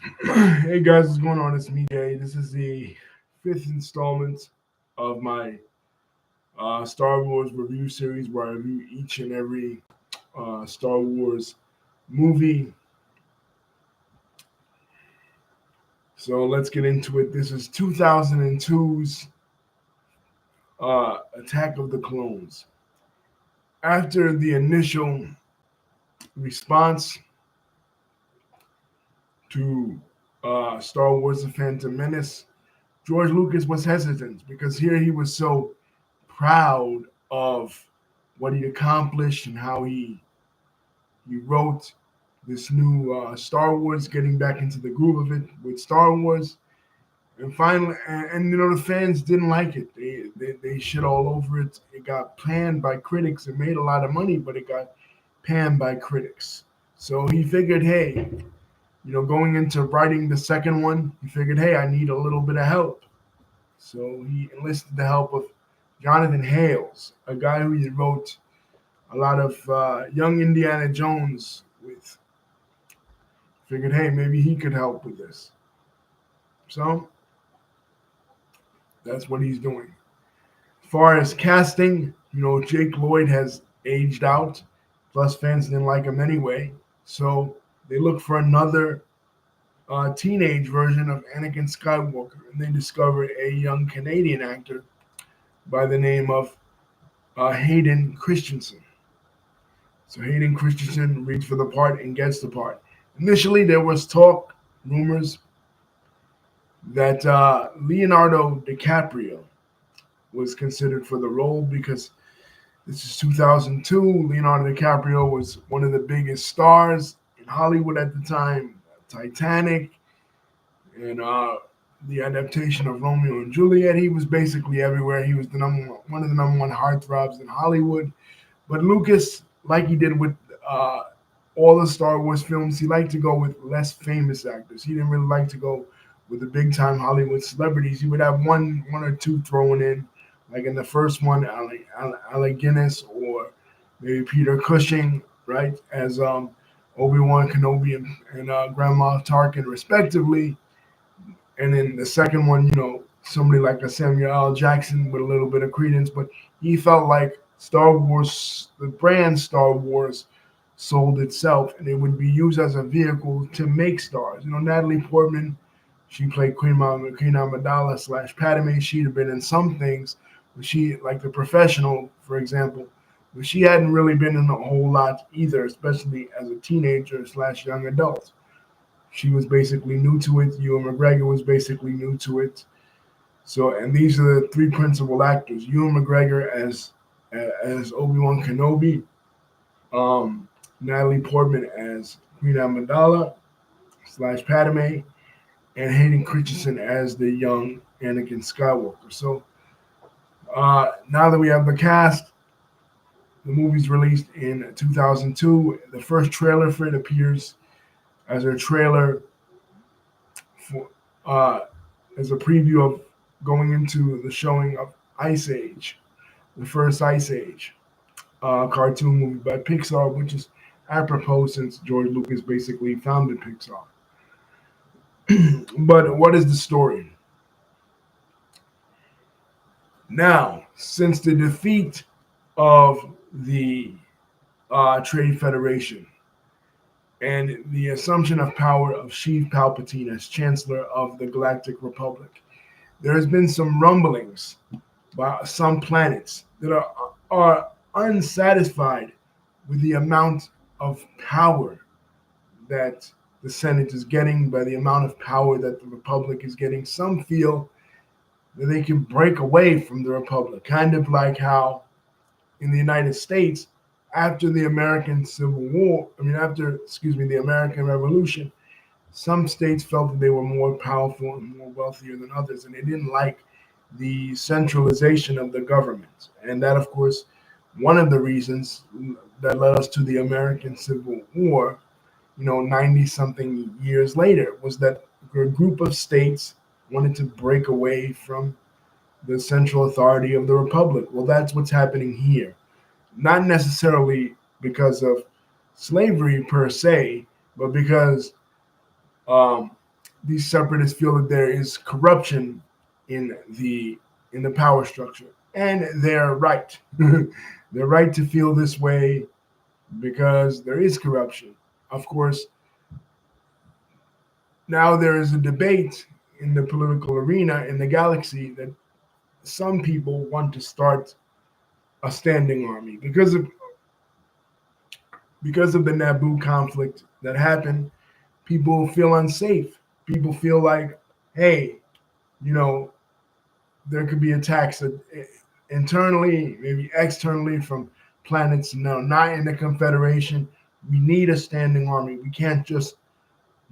Hey guys, what's going on? It's me, Jay. This is the fifth installment of my Star Wars review series where I review each and every Star Wars movie. So let's get into it. This is 2002's Attack of the Clones. After the initial response to Star Wars The Phantom Menace, George Lucas was hesitant because here he was so proud of what he accomplished and how he wrote this new Star Wars, getting back into the groove of it with Star Wars. And finally, the fans didn't like it. They shit all over it. It got panned by critics. It made a lot of money, but it got panned by critics. So he figured, hey, going into writing the second one, he figured, hey, I need a little bit of help. So he enlisted the help of Jonathan Hales, a guy who he wrote a lot of young Indiana Jones with. Figured, hey, maybe he could help with this. So that's what he's doing. As far as casting, Jake Lloyd has aged out. Plus, fans didn't like him anyway. So they look for another teenage version of Anakin Skywalker. And they discovered a young Canadian actor by the name of Hayden Christensen. So Hayden Christensen reads for the part and gets the part. Initially, there was talk, rumors, that Leonardo DiCaprio was considered for the role because this is 2002. Leonardo DiCaprio was one of the biggest stars in Hollywood at the time. Titanic and the adaptation of Romeo and Juliet. He was basically everywhere. He was one of the number one heartthrobs in Hollywood. But Lucas, like he did with all the Star Wars films, he liked to go with less famous actors. He didn't really like to go with the big time Hollywood celebrities. He would have one or two thrown in, like in the first one, Alec Guinness or maybe Peter Cushing, right, as Obi-Wan Kenobi and Grand Moff Tarkin, respectively. And then the second one, somebody like a Samuel L. Jackson with a little bit of credence. But he felt like Star Wars, the brand Star Wars, sold itself, and it would be used as a vehicle to make stars. Natalie Portman, she played Queen Amidala / Padme. She'd have been in some things, but she, like The Professional, for example, but she hadn't really been in a whole lot either, especially as a teenager / young adult. She was basically new to it. Ewan McGregor was basically new to it. So, and these are the three principal actors: Ewan McGregor as Obi-Wan Kenobi, Natalie Portman as Queen Amidala / Padme, and Hayden Christensen as the young Anakin Skywalker. So now that we have the cast, the movie's released in 2002. The first trailer for it appears as a trailer for as a preview of going into the showing of Ice Age, the first Ice Age cartoon movie by Pixar, which is apropos since George Lucas basically founded Pixar. But what is the story? Now, since the defeat of the Trade Federation and the assumption of power of Sheev Palpatine as Chancellor of the Galactic Republic, there has been some rumblings by some planets that are unsatisfied with the amount of power that the Senate is getting, by the amount of power that the Republic is getting. Some feel that they can break away from the Republic, kind of like how in the United States, after the American Civil War, the American Revolution, some states felt that they were more powerful and more wealthier than others, and they didn't like the centralization of the government. And that, of course, one of the reasons that led us to the American Civil War, 90 something years later, was that a group of states wanted to break away from the central authority of the Republic. Well, that's what's happening here. Not necessarily because of slavery per se, but because these separatists feel that there is corruption in the power structure, and they're right. They're right to feel this way because there is corruption. Of course, now there is a debate in the political arena in the galaxy that some people want to start a standing army because of the Naboo conflict that happened. People feel unsafe. People feel like, hey, you know, there could be attacks internally, maybe externally from planets no, not in the Confederation. We need a standing army. We can't just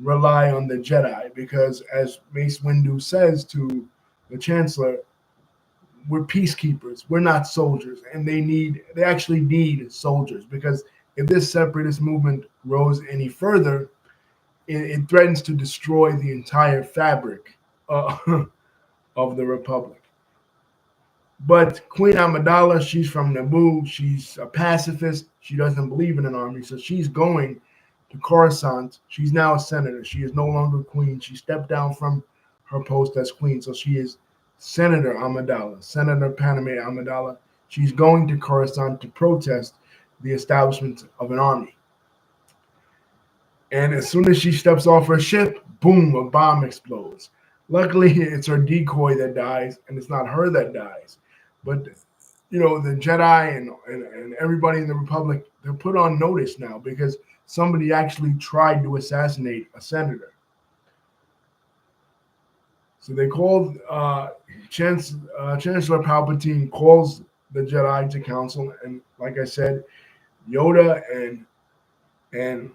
rely on the Jedi because, as Mace Windu says to the Chancellor, we're peacekeepers. We're not soldiers, and they actually need soldiers because if this separatist movement grows any further, it threatens to destroy the entire fabric uh, of the Republic. But Queen Amidala, she's from Naboo. She's a pacifist. She doesn't believe in an army, so she's going to Coruscant. She's now a senator. She is no longer queen. She stepped down from her post as queen, so she is Senator Amidala, Senator Padme Amidala. She's going to Coruscant to protest the establishment of an army. And as soon as she steps off her ship, boom, a bomb explodes. Luckily, it's her decoy that dies, and it's not her that dies. But, the Jedi and everybody in the Republic, they're put on notice now because somebody actually tried to assassinate a senator. So they called, Chancellor Palpatine calls the Jedi to council, and like I said, Yoda and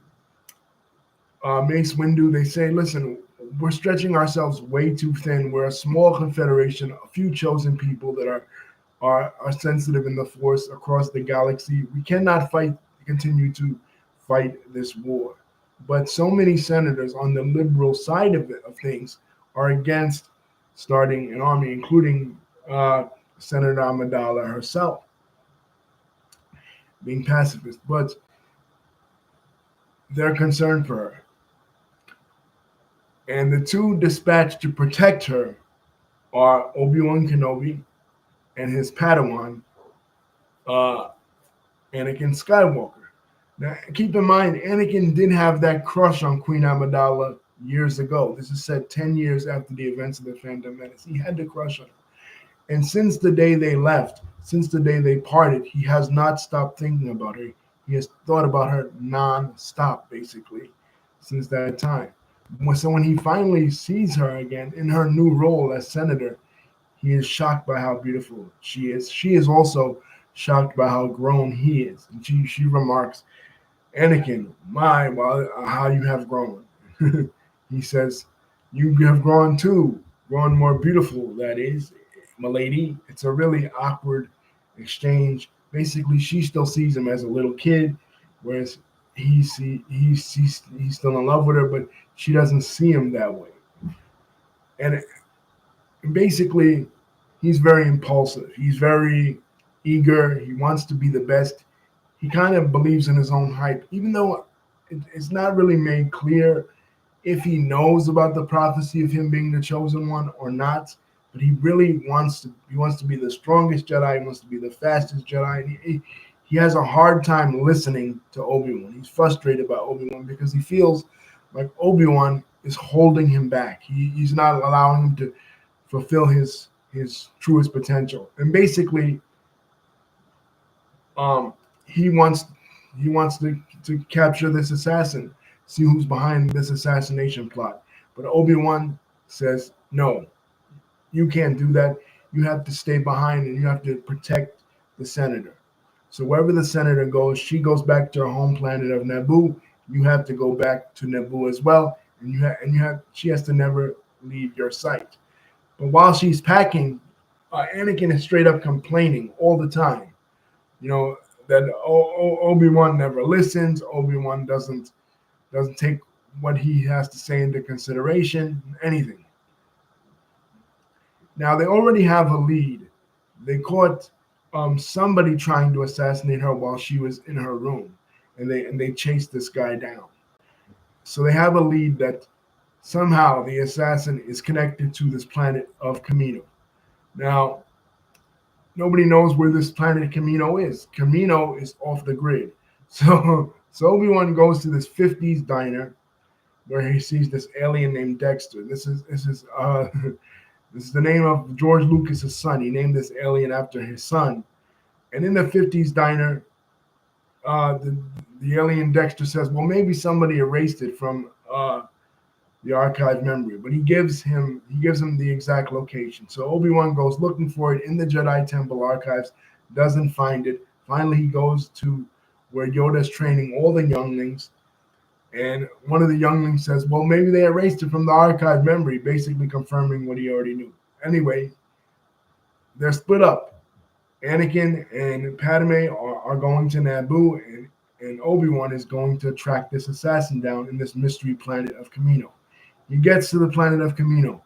Mace Windu, they say, listen, we're stretching ourselves way too thin. We're a small confederation, a few chosen people that are sensitive in the Force across the galaxy. We cannot continue to fight this war. But so many senators on the liberal side of things are against starting an army, including Senator Amidala herself, being pacifist. But they're concerned for her. And the two dispatched to protect her are Obi-Wan Kenobi and his Padawan, Anakin Skywalker. Now, keep in mind, Anakin did have that crush on Queen Amidala years ago. This is said 10 years after the events of the Phantom Menace. He had the crush on her. And since the day they left, since the day they parted, he has not stopped thinking about her. He has thought about her non-stop, basically, since that time. So when he finally sees her again in her new role as senator, he is shocked by how beautiful she is. She is also shocked by how grown he is. And she remarks, Anakin, how you have grown. He says, you have grown too, grown more beautiful, that is, milady. It's a really awkward exchange. Basically, she still sees him as a little kid, whereas he's still in love with her, but she doesn't see him that way. And basically, he's very impulsive. He's very eager. He wants to be the best. He kind of believes in his own hype, even though it's not really made clear if he knows about the prophecy of him being the chosen one or not. But he really wants to. He wants to be the strongest Jedi. He wants to be the fastest Jedi. And he has a hard time listening to Obi-Wan. He's frustrated by Obi-Wan because he feels like Obi-Wan is holding him back. He's not allowing him to fulfill his truest potential. And basically, he wants to capture this assassin, see who's behind this assassination plot. But Obi-Wan says, no, you can't do that. You have to stay behind and you have to protect the senator. So wherever the senator goes, she goes back to her home planet of Naboo. You have to go back to Naboo as well, and she has to never leave your sight. But while she's packing, Anakin is straight up complaining all the time. That Obi-Wan never listens. Obi-Wan doesn't take what he has to say into consideration, anything. Now they already have a lead. They caught somebody trying to assassinate her while she was in her room, and they chased this guy down. So they have a lead that somehow the assassin is connected to this planet of Camino. Now, nobody knows where this planet Camino is. Camino is off the grid. So Obi-Wan goes to this 50s diner where he sees this alien named Dexter. This is this is the name of George Lucas's son. He named this alien after his son. And in the 50s diner, the alien Dexter says, well, maybe somebody erased it from the archive memory, but he gives him the exact location. So Obi-Wan goes looking for it in the Jedi Temple archives, doesn't find it. Finally, he goes to where Yoda's training all the younglings, and one of the younglings says, well, maybe they erased it from the archive memory, basically confirming what he already knew. Anyway, they're split up. Anakin and Padme are going to Naboo, and Obi-Wan is going to track this assassin down in this mystery planet of Camino. He gets to the planet of Camino.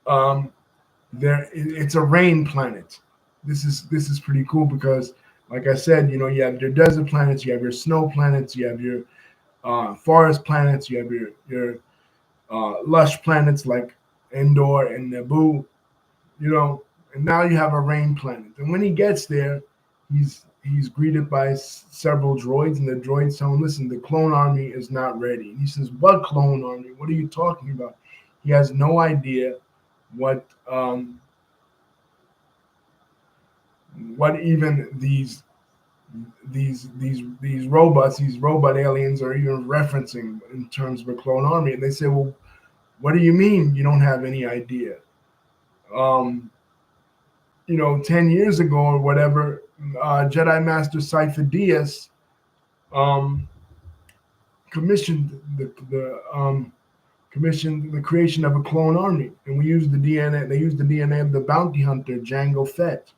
Um, it's a rain planet. This is pretty cool because, like I said, you have your desert planets, you have your snow planets, you have your forest planets, you have your lush planets like Endor and Naboo, and now you have a rain planet. And when he gets there, he's greeted by several droids, and the droids tell him, listen, the clone army is not ready. And he says, what clone army? What are you talking about? He has no idea what even these robots, these robot aliens are even referencing in terms of a clone army. And they say, well, what do you mean you don't have any idea? 10 years ago or whatever, Jedi Master Cypher Diaz commissioned the creation of a clone army, and we used the DNA. They used the DNA of the bounty hunter Jango Fett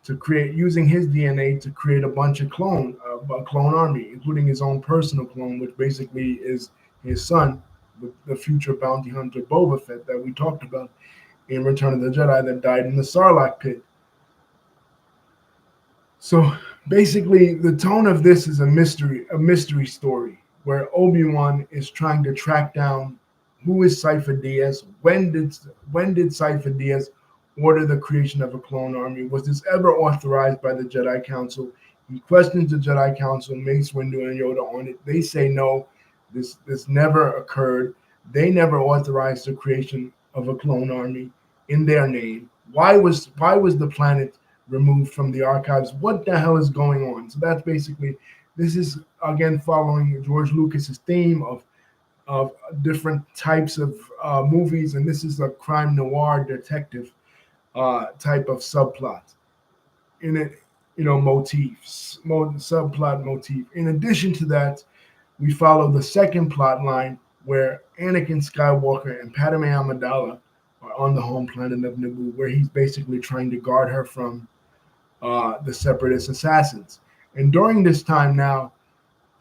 to create, using his DNA to create a bunch of a clone army, including his own personal clone, which basically is his son, the future bounty hunter Boba Fett that we talked about in Return of the Jedi, that died in the Sarlacc pit. So basically, the tone of this is a mystery story where Obi-Wan is trying to track down who is Cypher Diaz. When did Cypher Diaz order the creation of a clone army? Was this ever authorized by the Jedi Council? He questions the Jedi Council, Mace Windu and Yoda on it. They say no, this never occurred. They never authorized the creation of a clone army in their name. Why was the planet removed from the archives? What the hell is going on? So that's basically, this is again following George Lucas's theme of different types of movies, and this is a crime noir detective type of subplot in it, subplot motif. In addition to that, we follow the second plot line where Anakin Skywalker and Padme Amidala are on the home planet of Naboo, where he's basically trying to guard her from the Separatist assassins. And during this time now,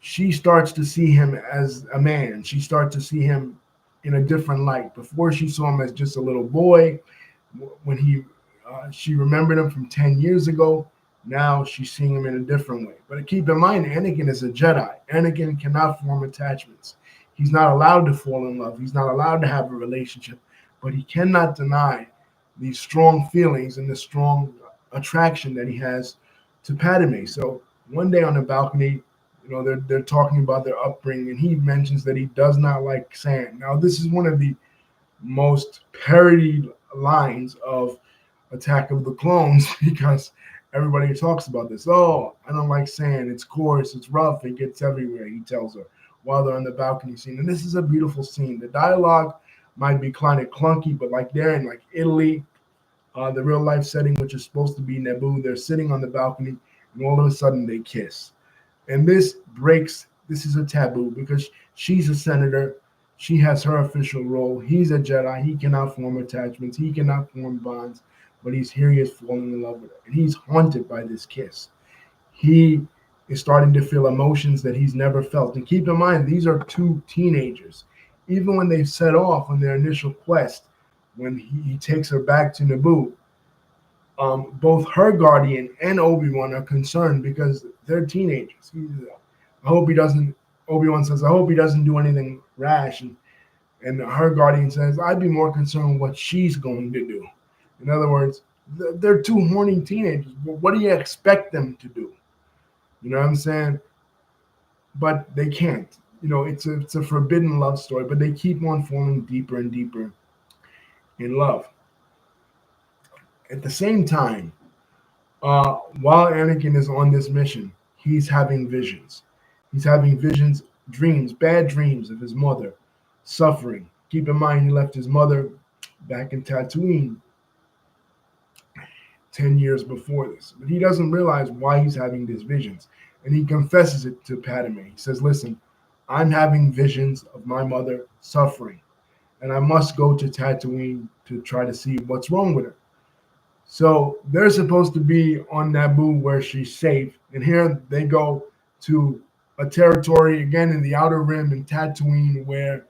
she starts to see him as a man. She starts to see him in a different light. Before, she saw him as just a little boy. When she remembered him from 10 years ago. Now she's seeing him in a different way. But keep in mind, Anakin is a Jedi. Anakin cannot form attachments. He's not allowed to fall in love. He's not allowed to have a relationship. But he cannot deny these strong feelings and the strong attraction that he has to Padme. So one day on the balcony, they're talking about their upbringing, and he mentions that he does not like sand. Now, this is one of the most parodied lines of Attack of the Clones because everybody talks about this. Oh, I don't like sand. It's coarse. It's rough. It gets everywhere, he tells her while they're on the balcony scene. And this is a beautiful scene. The dialogue might be kind of clunky, but like they're in like Italy, the real life setting, which is supposed to be Naboo, they're sitting on the balcony, and all of a sudden they kiss. And this is a taboo because she's a senator. She has her official role. He's a Jedi. He cannot form attachments. He cannot form bonds. But he is falling in love with her. And he's haunted by this kiss. He is starting to feel emotions that he's never felt. And keep in mind, these are two teenagers. Even when they set off on their initial quest, when he takes her back to Naboo, both her guardian and Obi-Wan are concerned because they're teenagers. I hope he doesn't Obi-Wan says, I hope he doesn't do anything rash. And her guardian says, I'd be more concerned with what she's going to do. In other words, they're two horny teenagers. What do you expect them to do? You know what I'm saying? But they can't. It's a forbidden love story, but they keep on falling deeper and deeper in love. At the same time, while Anakin is on this mission, he's having visions. He's having visions, dreams, bad dreams of his mother suffering. Keep in mind, he left his mother back in Tatooine 10 years before this. But he doesn't realize why he's having these visions. And he confesses it to Padme. He says, listen, I'm having visions of my mother suffering, and I must go to Tatooine to try to see what's wrong with her. So they're supposed to be on Naboo where she's safe. And here they go to a territory, again, in the Outer Rim in Tatooine, where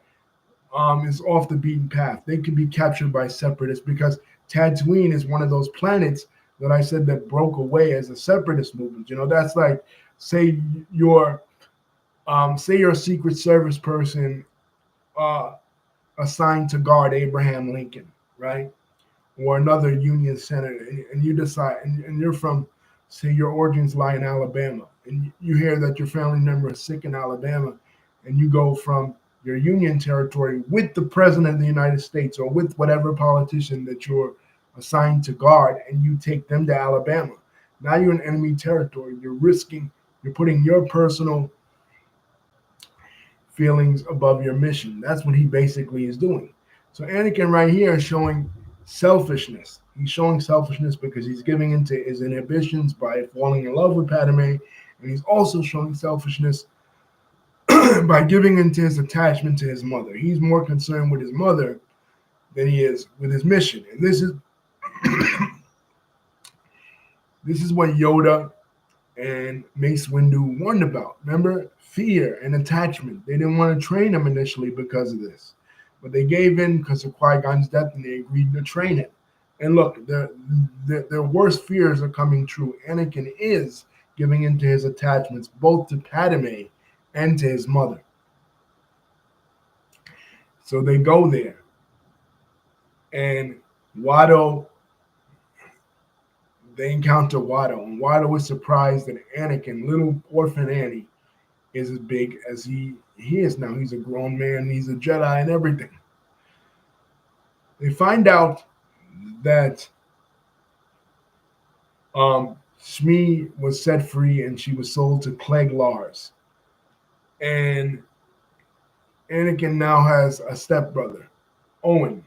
is off the beaten path. They could be captured by separatists because Tatooine is one of those planets that I said that broke away as a separatist movement. That's like, say you're a Secret Service person assigned to guard Abraham Lincoln, right? Or another Union senator, and you decide, and you're from, say, your origins lie in Alabama, and you hear that your family member is sick in Alabama, and you go from your Union territory with the President of the United States or with whatever politician that you're assigned to guard, and you take them to Alabama. Now you're in enemy territory. You're putting your personal feelings above your mission. That's what he basically is doing. So Anakin right here is showing selfishness. He's showing selfishness because he's giving into his inhibitions by falling in love with Padme, and he's also showing selfishness by giving into his attachment to his mother. He's more concerned with his mother than he is with his mission. And this is this is what Yoda and Mace Windu warned about. Remember? Fear and attachment. They didn't want to train him initially because of this. But they gave in because of Qui-Gon's death, and they agreed to train him. And look, their worst fears are coming true. Anakin is giving into his attachments, both to Padme and to his mother. So they go there. And they encounter Watto. And Watto is surprised that Anakin, little orphan Annie, is as big as he is now. He's a grown man. He's a Jedi and everything. They find out that Shmi was set free and she was sold to Clegg Lars. And Anakin now has a stepbrother, Owen.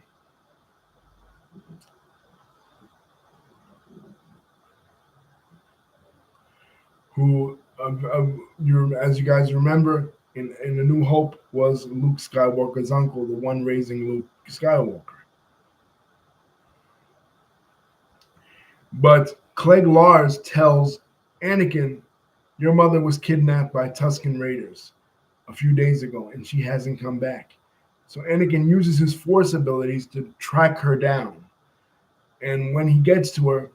Who, as you guys remember, in A New Hope, was Luke Skywalker's uncle, the one raising Luke Skywalker. But Clegg Lars tells Anakin, your mother was kidnapped by Tusken Raiders a few days ago, and she hasn't come back. So Anakin uses his Force abilities to track her down. And when he gets to her,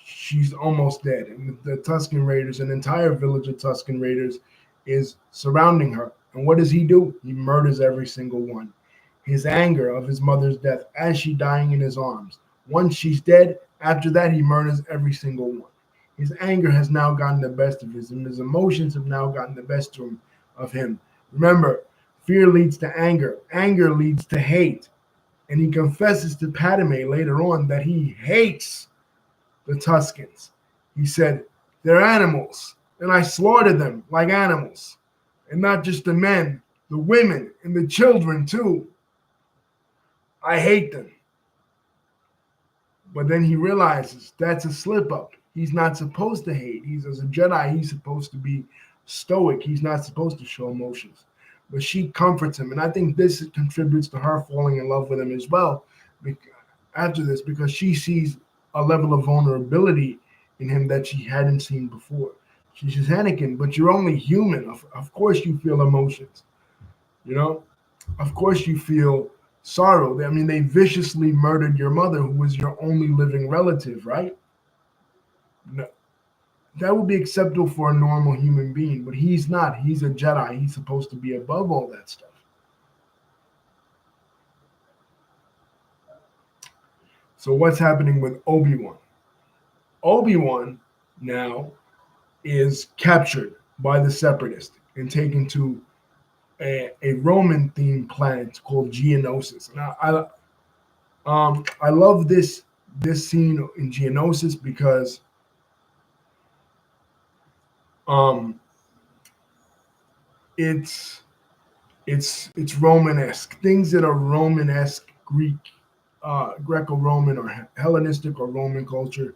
she's almost dead. And the Tusken Raiders, an entire village of Tusken Raiders, is surrounding her. And what does he do? He murders every single one. His anger of his mother's death as she's dying in his arms. Once she's dead, after that, he murders every single one. His anger has now gotten the best of him. His emotions have now gotten the best of him. Remember, fear leads to anger. Anger leads to hate. And he confesses to Padme later on that he hates the Tuskens. He said, they're animals, and I slaughtered them like animals. And not just the men, the women, and the children too. I hate them. But then he realizes that's a slip up. He's not supposed to hate. As a Jedi, he's supposed to be stoic. He's not supposed to show emotions. But she comforts him. And I think this contributes to her falling in love with him as well after this, because she sees a level of vulnerability in him that she hadn't seen before. She says, Anakin, but you're only human. Of course you feel emotions. Of course you feel sorrow. I mean, they viciously murdered your mother, who was your only living relative, right? No. That would be acceptable for a normal human being, but he's not. He's a Jedi. He's supposed to be above all that stuff. So what's happening with Obi-Wan? Obi-Wan now is captured by the Separatists and taken to a Roman themed planet called Geonosis. And I love this scene in Geonosis because um, it's it's Romanesque. Things that are Romanesque, Greek, Greco-Roman, or Hellenistic or Roman culture,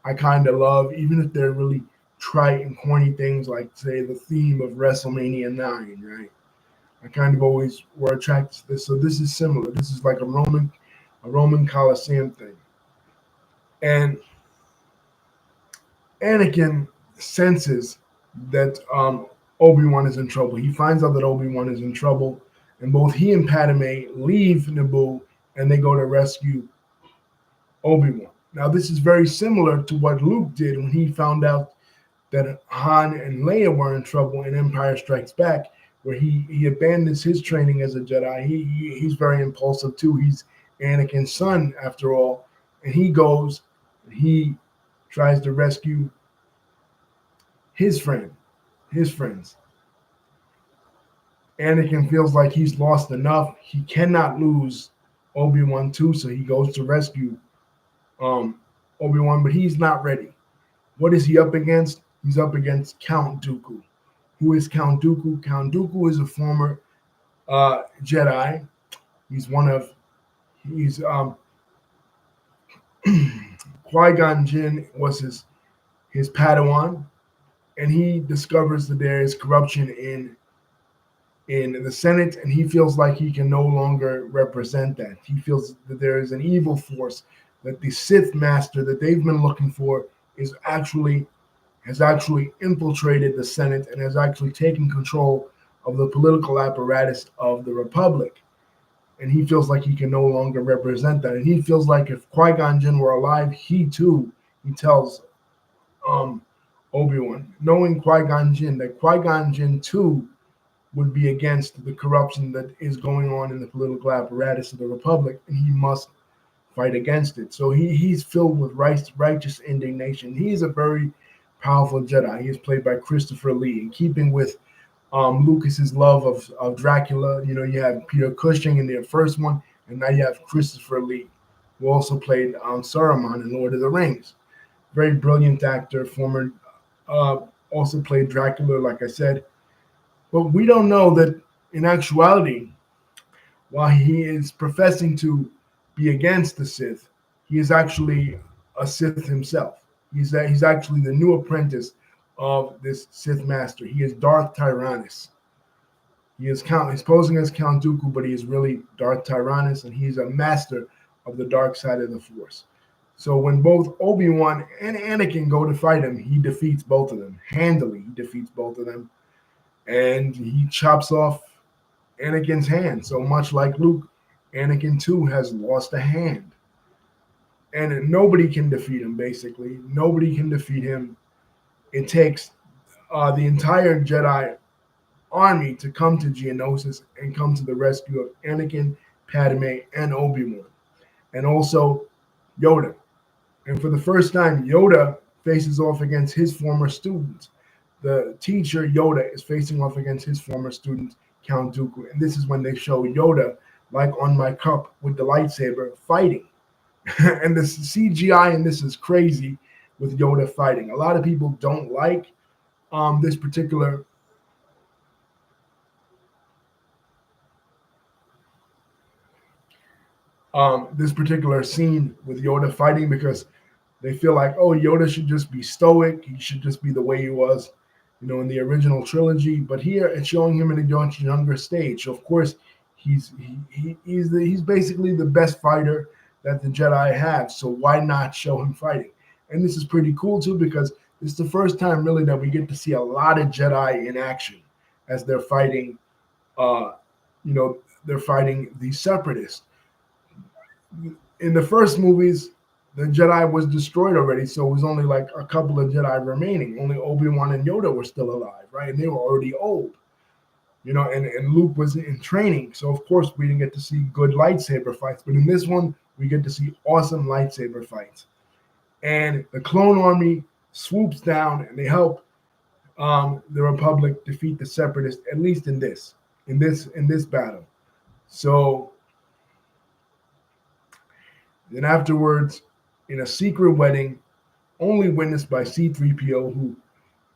I kind of love, even if they're really trite and corny things like, say, the theme of WrestleMania 9, right? I kind of always were attracted to this. So this is similar. This is like a Roman Coliseum thing. And Anakin senses that Obi-Wan is in trouble. He finds out that Obi-Wan is in trouble, and both he and Padme leave Naboo and they go to rescue Obi-Wan. Now, this is very similar to what Luke did when he found out that Han and Leia were in trouble in Empire Strikes Back, where he abandons his training as a Jedi. He's very impulsive too. He's Anakin's son after all, and he goes and he tries to rescue his friends. Anakin feels like he's lost enough. He cannot lose Obi-Wan too, so he goes to rescue um, Obi-Wan, but he's not ready. What is he up against? He's up against Count Dooku. Who is Count Dooku? Count Dooku is a former Jedi. He's one of he's Qui-Gon Jinn was his Padawan, and he discovers that there is corruption in the Senate, and he feels like he can no longer represent that. He feels that there is an evil force, that the Sith Master that they've been looking for is actually has actually infiltrated the Senate and has actually taken control of the political apparatus of the Republic. And he feels like he can no longer represent that. And he feels like if Qui-Gon Jinn were alive, he tells um, Obi-Wan, knowing Qui-Gon Jinn, that Qui-Gon Jinn too would be against the corruption that is going on in the political apparatus of the Republic, and he must fight against it. So he's filled with righteous indignation. He is a very powerful Jedi. He is played by Christopher Lee, in keeping with Lucas's love of Dracula. You know, you have Peter Cushing in the first one, and now you have Christopher Lee, who also played Saruman in Lord of the Rings. Very brilliant actor, former, also played Dracula, like I said. But we don't know that in actuality, while he is professing to be against the Sith, he is actually a Sith himself. He's actually the new apprentice of this Sith master. He is Darth Tyrannus. He's posing as Count Dooku, but he is really Darth Tyrannus, and he's a master of the dark side of the Force. So when both Obi-Wan and Anakin go to fight him, he defeats both of them handily. He defeats both of them, and he chops off Anakin's hand. So much like Luke, Anakin too has lost a hand, and nobody can defeat him. Basically, nobody can defeat him. It takes the entire Jedi army to come to Geonosis and come to the rescue of Anakin, Padme, and Obi-Wan, and also Yoda. And for the first time, Yoda faces off against his former students. The teacher, Yoda, is facing off against his former student, Count Dooku. And this is when they show Yoda, like on my cup with the lightsaber, fighting. And the CGI in this is crazy with Yoda fighting. A lot of people don't like this particular scene with Yoda fighting because they feel like, oh, Yoda should just be stoic. He should just be the way he was, in the original trilogy. But here it's showing him in a much younger stage. So of course, he's basically the best fighter that the Jedi have. So why not show him fighting? And this is pretty cool too because it's the first time really that we get to see a lot of Jedi in action as they're fighting. Uh, they're fighting the Separatists. In the first movies, the Jedi was destroyed already, so it was only like a couple of Jedi remaining. Only Obi-Wan and Yoda were still alive, right? And they were already old, and Luke was in training. So of course we didn't get to see good lightsaber fights. But in this one, we get to see awesome lightsaber fights. And the clone army swoops down and they help the Republic defeat the Separatists, at least in this battle. So then afterwards, in a secret wedding, only witnessed by C-3PO, who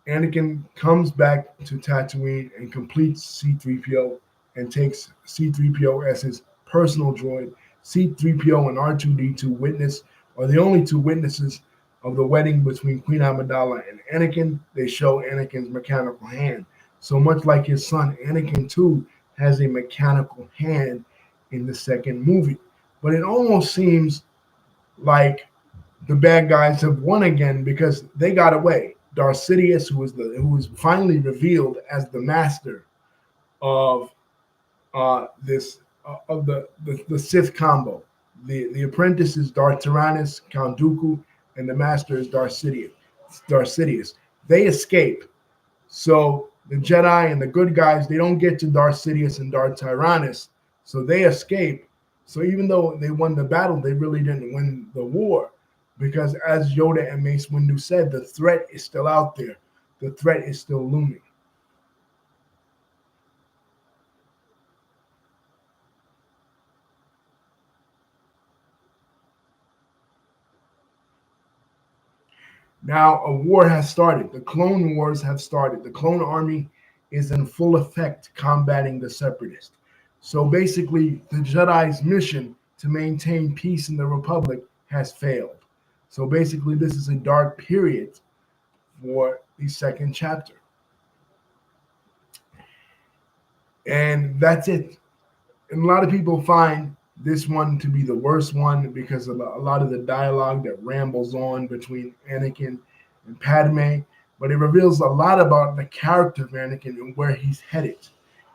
Anakin comes back to Tatooine and completes C-3PO and takes C-3PO as his personal droid. C-3PO and R2-D2 are the only two witnesses of the wedding between Queen Amidala and Anakin. They show Anakin's mechanical hand. So much like his son, Anakin too has a mechanical hand in the second movie. But it almost seems like the bad guys have won again because they got away. Darth Sidious, who was finally revealed as the master of this of the Sith combo. The apprentice is Darth Tyrannus, Count Dooku, and the master is Darth Sidious. They escape. So the Jedi and the good guys, they don't get to Darth Sidious and Darth Tyrannus, so they escape. So even though they won the battle, they really didn't win the war, because as Yoda and Mace Windu said, the threat is still out there. The threat is still looming. Now a war has started. The Clone Wars have started. The Clone Army is in full effect combating the Separatists. So basically, the Jedi's mission to maintain peace in the Republic has failed. So basically, this is a dark period for the second chapter. And that's it. And a lot of people find this one to be the worst one because of a lot of the dialogue that rambles on between Anakin and Padme. But it reveals a lot about the character of Anakin and where he's headed.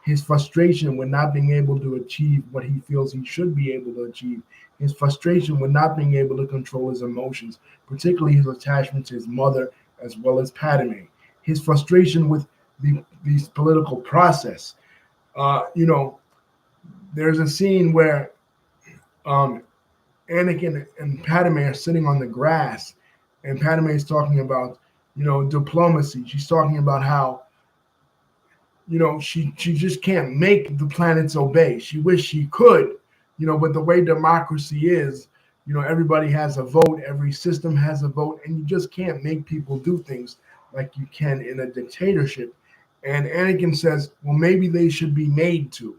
His frustration with not being able to achieve what he feels he should be able to achieve. His frustration with not being able to control his emotions, particularly his attachment to his mother as well as Padme. His frustration with these political process. There's a scene where Anakin and Padme are sitting on the grass, and Padme is talking about, diplomacy. She's talking about how, she just can't make the planets obey. She wish she could, but the way democracy is, everybody has a vote, every system has a vote, and you just can't make people do things like you can in a dictatorship. And Anakin says, well, maybe they should be made to.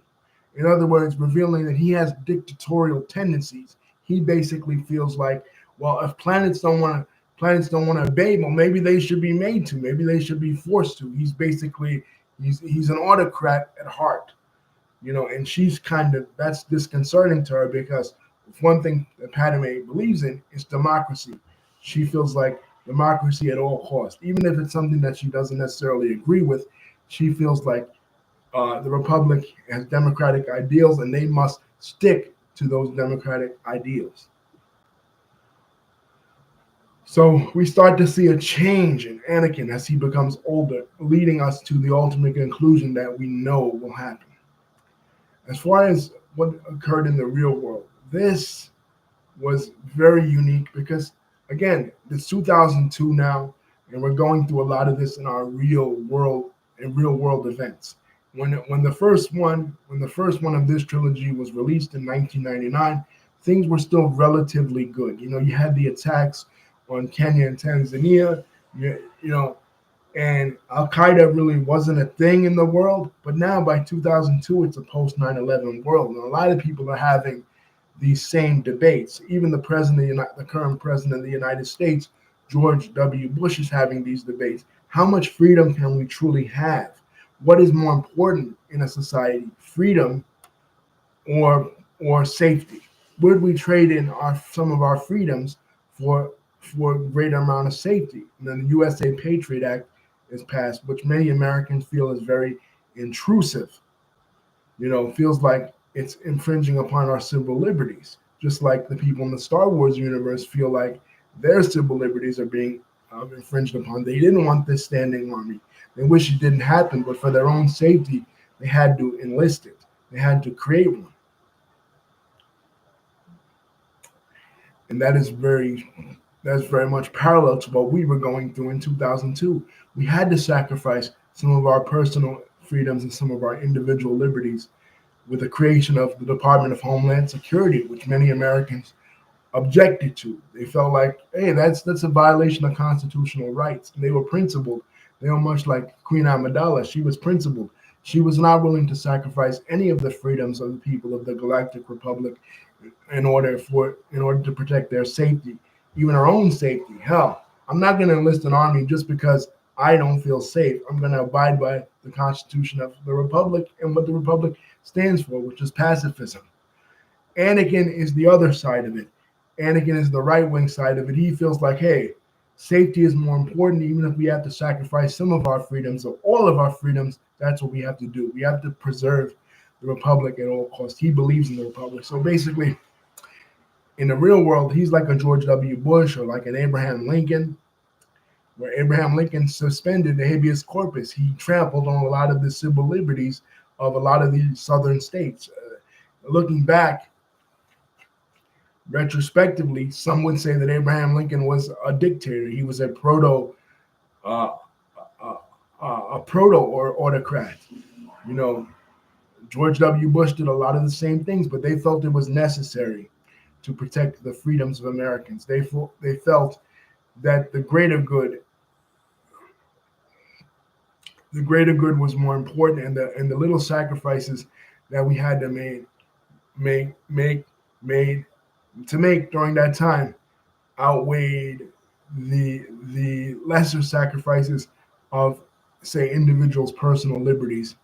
In other words, revealing that he has dictatorial tendencies. He basically feels like, well, if planets don't want to obey, well, maybe they should be made to. Maybe they should be forced to. He's basically he's an autocrat at heart, and she's that's disconcerting to her because if one thing that Padme believes in is democracy. She feels like democracy at all costs, even if it's something that she doesn't necessarily agree with. She feels like the Republic has democratic ideals, and they must stick to those democratic ideals. So we start to see a change in Anakin as he becomes older, leading us to the ultimate conclusion that we know will happen. As far as what occurred in the real world, this was very unique because, again, it's 2002 now, and we're going through a lot of this in our real world events. When the first one of this trilogy was released in 1999, things were still relatively good. You had the attacks on Kenya and Tanzania, and Al Qaeda really wasn't a thing in the world. But now by 2002, it's a post 9/11 world, and a lot of people are having these same debates. Even the current president of the United States, George W. Bush, is having these debates. How much freedom can we truly have? What is more important in a society, freedom or safety? Would we trade in some of our freedoms for a greater amount of safety? And then the USA Patriot Act is passed, which many Americans feel is very intrusive. Feels like it's infringing upon our civil liberties. just like the people in the Star Wars universe feel like their civil liberties are being infringed upon. They didn't want this standing army. They wish it didn't happen, but for their own safety, they had to enlist it. They had to create one. And that's very much parallel to what we were going through in 2002. We had to sacrifice some of our personal freedoms and some of our individual liberties with the creation of the Department of Homeland Security, which many Americans objected to. They felt like, hey, that's a violation of constitutional rights. And they were principled. They were much like Queen Amidala. She was principled. She was not willing to sacrifice any of the freedoms of the people of the Galactic Republic in order to protect their safety, even our own safety. Hell, I'm not going to enlist an army just because I don't feel safe. I'm going to abide by the Constitution of the Republic and what the Republic stands for, which is pacifism. Anakin is the other side of it. Anakin is the right-wing side of it. He feels like, hey, safety is more important, even if we have to sacrifice some of our freedoms or all of our freedoms. That's what we have to do. We have to preserve the Republic at all costs. He believes in the Republic. So basically, in the real world, he's like a George W. Bush or like an Abraham Lincoln, where Abraham Lincoln suspended the habeas corpus. He trampled on a lot of the civil liberties of a lot of these southern states. Looking back, retrospectively, some would say that Abraham Lincoln was a dictator. He was a proto or autocrat. You know, George W. Bush did a lot of the same things, but they felt it was necessary to protect the freedoms of Americans. They felt that the greater good was more important, and the little sacrifices that we had to make during that time outweighed the lesser sacrifices of, say, individuals' personal liberties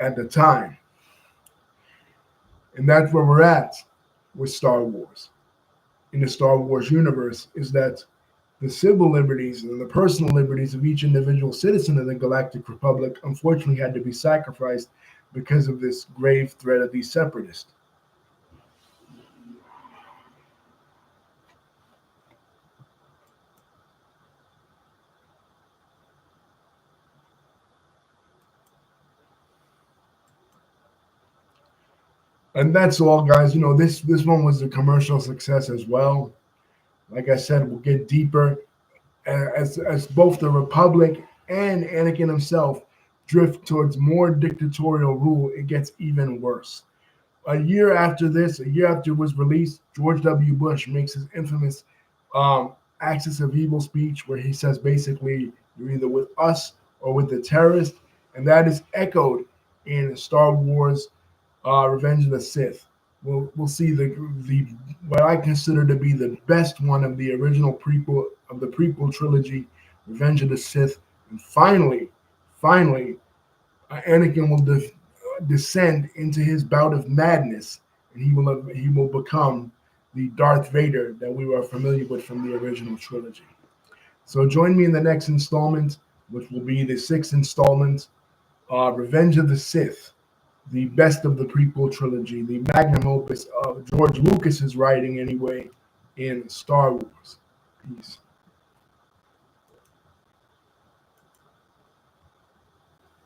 at the time. And that's where we're at with Star Wars. In the Star Wars universe, is that the civil liberties and the personal liberties of each individual citizen of the Galactic Republic unfortunately had to be sacrificed because of this grave threat of these separatists. And that's all, guys. You know, this one was a commercial success as well. Like I said, we'll get deeper as both the Republic and Anakin himself drift towards more dictatorial rule. It gets even worse. A year after it was released, George W. Bush makes his infamous axis of evil speech, where he says basically, you're either with us or with the terrorists, and that is echoed in Star Wars Revenge of the Sith. We'll see the what I consider to be the best one of the original prequel trilogy, Revenge of the Sith, and finally, Anakin will descend into his bout of madness, and he will become the Darth Vader that we were familiar with from the original trilogy. So join me in the next installment, which will be the sixth installment, Revenge of the Sith, the best of the prequel trilogy, the magnum opus of George Lucas's writing, anyway, in Star Wars. Peace.